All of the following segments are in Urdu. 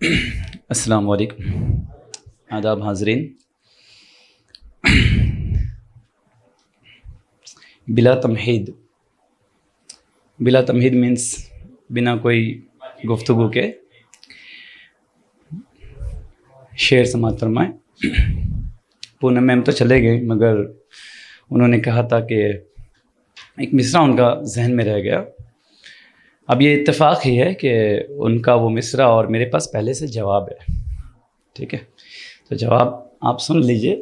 السلام علیکم، آداب حاضرین۔ بلا تمہید مینس بنا کوئی گفتگو کے شعر سماعت فرمائیں۔ پونے میں ہم تو چلے گئے، مگر انہوں نے کہا تھا کہ ایک مصرع ان کا ذہن میں رہ گیا۔ اب یہ اتفاق ہی ہے کہ ان کا وہ مصرع اور میرے پاس پہلے سے جواب ہے، ٹھیک ہے؟ تو جواب آپ سن لیجئے۔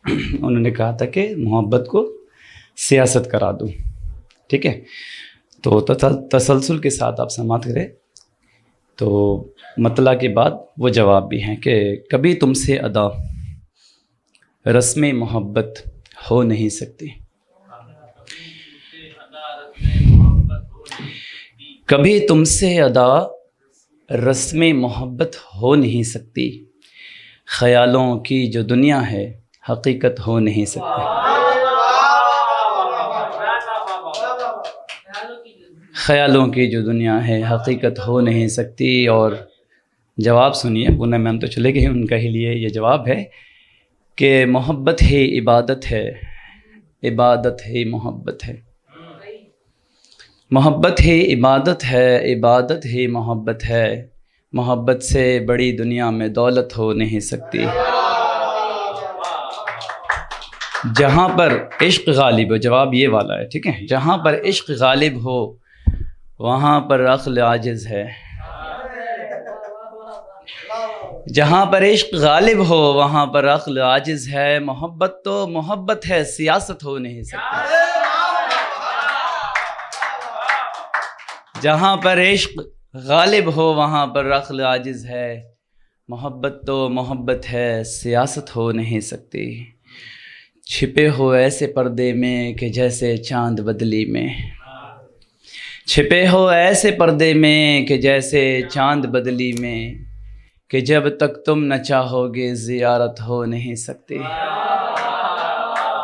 انہوں نے کہا تھا کہ محبت کو سیاست کرا دوں، ٹھیک ہے؟ تو تسلسل کے ساتھ آپ سماعت کریں تو مطلع کے بعد وہ جواب بھی ہیں کہ کبھی تم سے ادا رسم محبت ہو نہیں سکتی، کبھی تم سے ادا رسم محبت ہو نہیں سکتی، خیالوں کی جو دنیا ہے حقیقت ہو نہیں سکتی، خیالوں کی جو دنیا ہے حقیقت ہو نہیں سکتی۔ اور جواب سنیے، پونے میں ہم تو چلے گئے، ان کا ہی لیے یہ جواب ہے کہ محبت ہی عبادت ہے، عبادت ہی محبت ہے، محبت ہی عبادت ہے، عبادت ہی محبت ہے، محبت سے بڑی دنیا میں دولت ہو نہیں سکتی۔ جہاں پر عشق غالب ہو، جواب یہ والا ہے، ٹھیک ہے؟ جہاں پر عشق غالب ہو وہاں پر عقل عاجز ہے، جہاں پر عشق غالب ہو وہاں پر عقل عاجز ہے، محبت تو محبت ہے، سیاست ہو نہیں سکتی۔ جہاں پر عشق غالب ہو وہاں پر عقل عاجز ہے، محبت تو محبت ہے، سیاست ہو نہیں سکتی۔ چھپے ہو ایسے پردے میں کہ جیسے چاند بدلی میں، چھپے ہو ایسے پردے میں کہ جیسے چاند بدلی میں، کہ جب تک تم نہ چاہو گے زیارت ہو نہیں سکتی،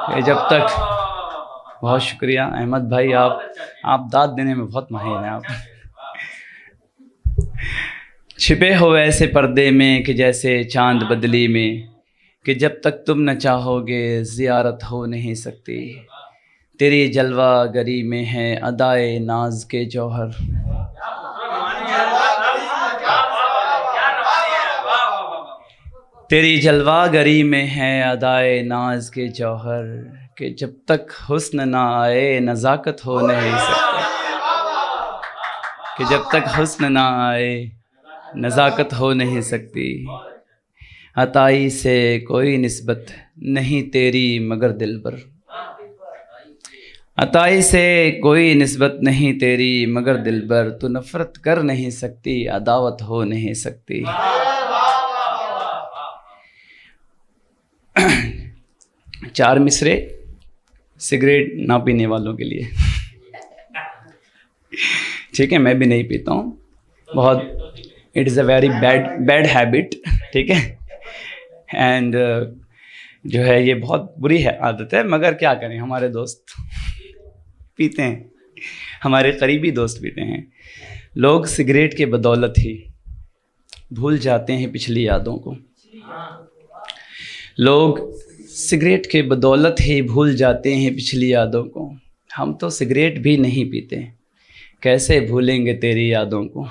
کہ جب تک۔ بہت شکریہ احمد بھائی، آپ داد دینے میں بہت ماہر ہیں آپ۔ چھپے ہو ایسے پردے میں کہ جیسے چاند بدلی میں، کہ جب تک تم نہ چاہو گے زیارت ہو نہیں سکتی، تیری جلوہ گری میں ہے ادائے ناز کے جوہر، تیری جلوہ گری میں ہے ادائے ناز کے جوہر، کہ جب تک حسن نہ آئے نزاکت ہو نہیں سکتی، کہ جب تک حسن نہ آئے نزاکت ہو نہیں سکتی، عطائی سے کوئی نسبت نہیں تیری مگر دلبر، عطائی سے کوئی نسبت نہیں تیری مگر دلبر، تو نفرت کر نہیں سکتی عداوت ہو نہیں سکتی۔ چار مصرے سگریٹ نہ پینے والوں کے لیے، ٹھیک ہے؟ میں بھی نہیں پیتا ہوں، بہت it is a very bad habit, ٹھیک ہے؟ اینڈ جو ہے یہ بہت بری عادت ہے، مگر کیا کریں، ہمارے دوست پیتے ہیں، ہمارے قریبی دوست پیتے ہیں۔ لوگ سگریٹ کے بدولت ہی بھول جاتے ہیں پچھلی یادوں کو، لوگ سگریٹ کے بدولت ہی بھول جاتے ہیں پچھلی یادوں کو، ہم تو سگریٹ بھی نہیں پیتے، کیسے بھولیں گے تیری یادوں کو،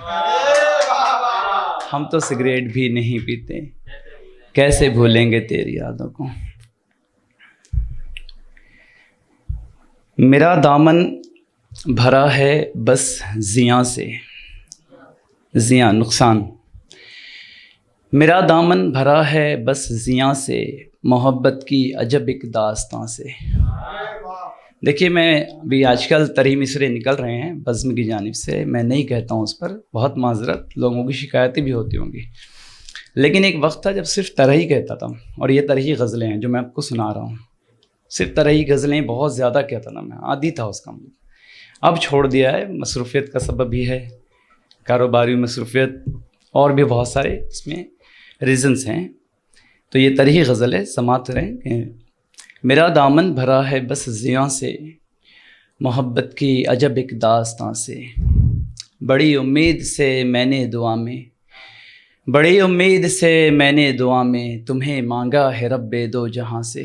ہم تو سگریٹ بھی نہیں پیتے، کیسے بھولیں گے تیری یادوں کو۔ میرا دامن بھرا ہے بس زیاں سے، زیاں نقصان، میرا دامن بھرا ہے بس زیاں سے، محبت کی عجب ایک داستاں سے۔ دیکھیے، میں ابھی آج کل طرح مصرے نکل رہے ہیں بزم کی جانب سے، میں نہیں کہتا ہوں اس پر، بہت معذرت، لوگوں کی شکایتیں بھی ہوتی ہوں گی، لیکن ایک وقت تھا جب صرف طرح ہی کہتا تھا، اور یہ طرح ہی غزلیں ہیں جو میں آپ کو سنا رہا ہوں، صرف طرح ہی غزلیں بہت زیادہ کہتا تھا، میں عادی تھا اس کا، اب چھوڑ دیا ہے، مصروفیت کا سبب بھی ہے، کاروباری مصروفیت اور بھی بہت سارے اس میں ریزنز ہیں۔ تو یہ طرح ہی غزل ہے، سماعت کریں کہ میرا دامن بھرا ہے بس زیاں سے، محبت کی عجب ایک داستاں سے، بڑی امید سے میں نے دعا میں بڑی امید سے میں نے دعا میں تمہیں مانگا ہے رب دو جہاں سے،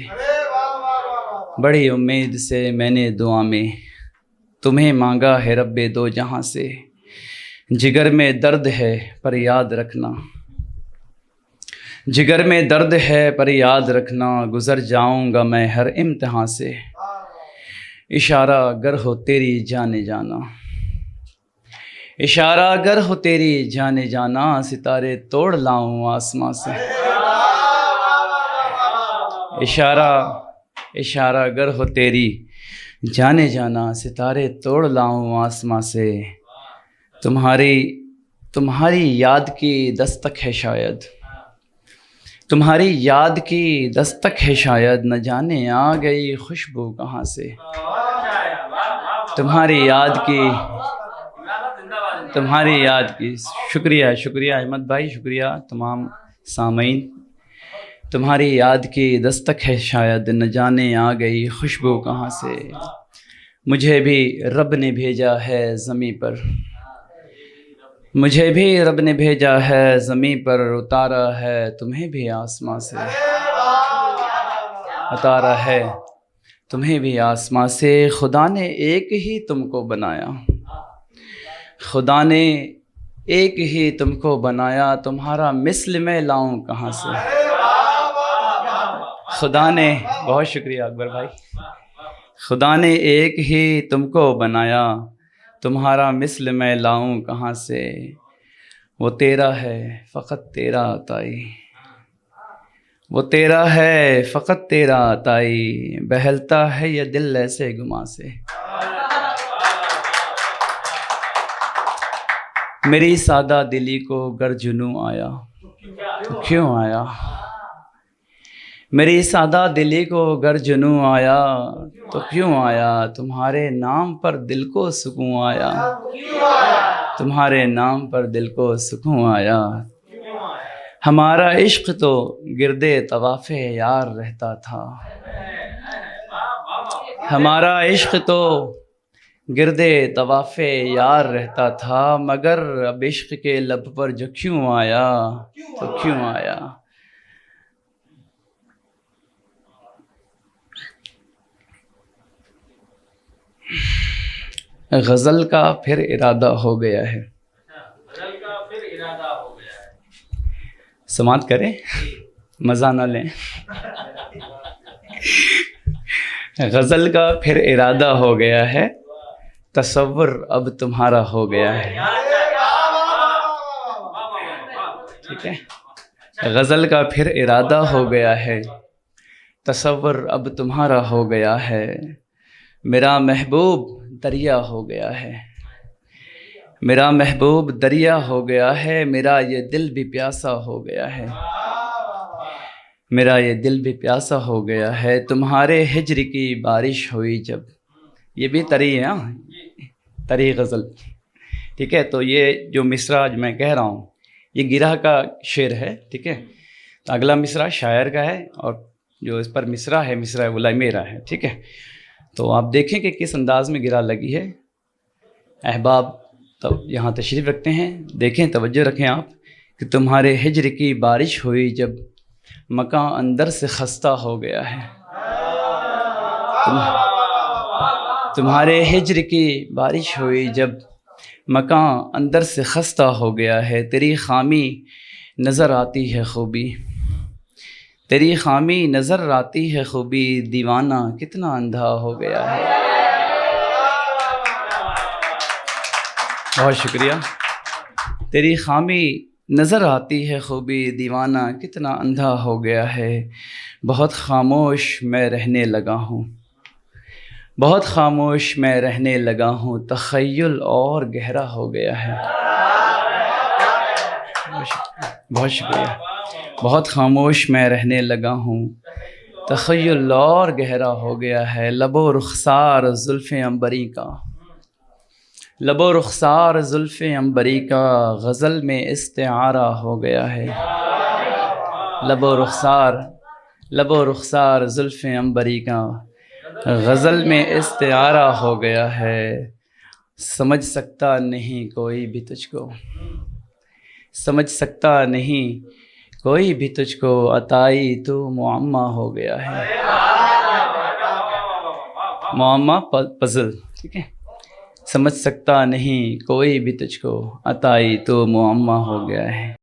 بڑی امید سے میں نے دعا میں تمہیں مانگا ہے رب دو جہاں سے، جگر میں درد ہے پر یاد رکھنا، جگر میں درد ہے پر یاد رکھنا، گزر جاؤں گا میں ہر امتحان سے، اشارہ گر ہو تیری جانے جانا، اشارہ گر ہو تیری جانے جانا، ستارے توڑ لاؤں آسماں سے، اشارہ گر ہو تیری جانے جانا، ستارے توڑ لاؤں آسماں سے، تمہاری یاد کی دستک ہے شاید، تمہاری یاد کی دستک ہے شاید، نہ جانے آ گئی خوشبو کہاں سے، تمہاری یاد کی شکریہ احمد بھائی، شکریہ تمام سامعین، تمہاری یاد کی دستک ہے شاید، نہ جانے آ گئی خوشبو کہاں سے، مجھے بھی رب نے بھیجا ہے زمیں پر، مجھے بھی رب نے بھیجا ہے زمیں پر، اتارا ہے تمہیں بھی آسماں سے، اتارا ہے تمہیں بھی آسماں سے، خدا نے ایک ہی تم کو بنایا، خدا نے ایک ہی تم کو بنایا، تمہارا مثل میں لاؤں کہاں سے، خدا نے، بہت شکریہ اکبر بھائی، خدا نے ایک ہی تم کو بنایا، تمہارا مثل میں لاؤں کہاں سے، وہ تیرا ہے فقط تیرا عطائی، وہ تیرا ہے فقط تیرا عطائی، بہلتا ہے یہ دل ایسے گما سے، میری سادہ دلی کو گر جنوں آیا تو کیوں آیا، میری سادہ دلی کو گر جنوں آیا تو کیوں آیا، تمہارے نام پر دل کو سکون آیا، تمہارے نام پر دل کو سکون آیا، ہمارا عشق تو گردے طواف یار رہتا تھا، ہمارا عشق تو گردے طواف یار رہتا تھا، مگر اب عشق کے لب پر جو کیوں آیا تو کیوں آیا، غزل کا پھر ارادہ ہو گیا ہے، سماعت کریں مزہ نہ لیں، غزل کا پھر ارادہ ہو گیا ہے، تصور اب تمہارا ہو گیا ہے، ٹھیک ہے، غزل کا پھر ارادہ ہو گیا ہے، تصور اب تمہارا ہو گیا ہے، میرا محبوب دریا ہو گیا ہے، میرا محبوب دریا ہو گیا ہے، میرا یہ دل بھی پیاسا ہو گیا ہے، میرا یہ دل بھی پیاسا ہو گیا ہے، تمہارے ہجر کی بارش ہوئی جب، یہ بھی طری ہے ہاں، طری غزل، ٹھیک ہے، تو یہ جو مصرع آج میں کہہ رہا ہوں یہ گرہ کا شعر ہے، ٹھیک ہے، تو اگلا مصرع شاعر کا ہے، اور جو اس پر مصرع ہے مصرع اولی میرا ہے، ٹھیک ہے، تو آپ دیکھیں کہ کس انداز میں گرہ لگی ہے، احباب یہاں تشریف رکھتے ہیں، دیکھیں توجہ رکھیں آپ، کہ تمہارے ہجر کی بارش ہوئی جب، مکان اندر سے خستہ ہو گیا ہے، تمہارے ہجر کی بارش ہوئی جب، مکان اندر سے خستہ ہو گیا ہے، تیری خامی نظر آتی ہے خوبی، تیری خامی نظر آتی ہے خوبی، دیوانہ کتنا اندھا ہو گیا ہے، بہت شکریہ، تیری خامی نظر آتی ہے خوبی، دیوانہ کتنا اندھا ہو گیا ہے، بہت خاموش میں رہنے لگا ہوں، بہت خاموش میں رہنے لگا ہوں، تخیل اور گہرا ہو گیا ہے، بہت شکریہ، بہت خاموش میں رہنے لگا ہوں، تخیل اور گہرا ہو گیا ہے، لب و رخسار زلف عنبری کا، لب و رخسار زلف عنبری کا، غزل میں استعارہ ہو گیا ہے، لب و رخسار زلف عنبری کا، غزل میں استعارہ ہو گیا ہے، سمجھ سکتا نہیں کوئی بھی تجھ کو، سمجھ سکتا نہیں کوئی بھی تجھ کو، عطائی تو معمہ ہو گیا ہے۔ معمہ پزل، ٹھیک ہے، سمجھ سکتا نہیں کوئی بھی تجھ کو، عطائی تو معمہ ہو گیا ہے۔